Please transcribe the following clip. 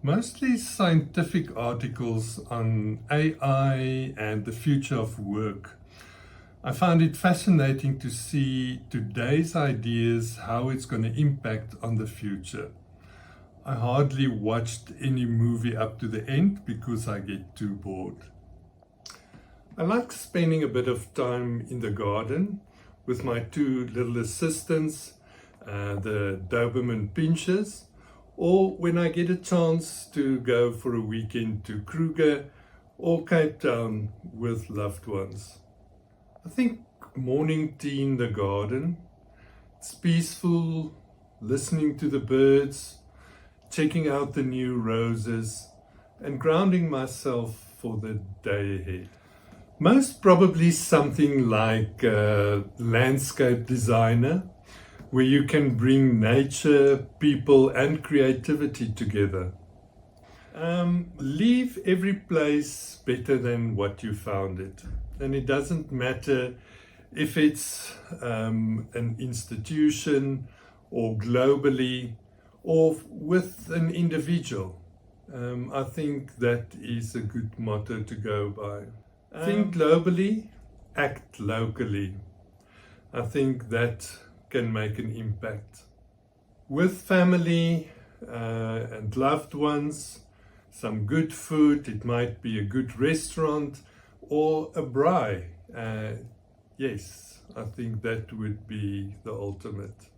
Mostly scientific articles on AI and the future of work. I found it fascinating to see today's ideas, how it's going to impact on the future. I hardly watched any movie up to the end because I get too bored. I like spending a bit of time in the garden with my two little assistants, the Doberman Pinschers, or when I get a chance to go for a weekend to Kruger or Cape Town with loved ones. I think morning tea in the garden, it's peaceful, listening to the birds, checking out the new roses, and grounding myself for the day ahead. Most probably something like a landscape designer, where you can bring nature, people, and creativity together. Leave every place better than what you found it. And it doesn't matter if it's an institution or globally or with an individual. I think that is a good motto to go by. Think globally, act locally. I think that can make an impact. With family and loved ones, some good food, it might be a good restaurant or a braai. Yes, I think that would be the ultimate.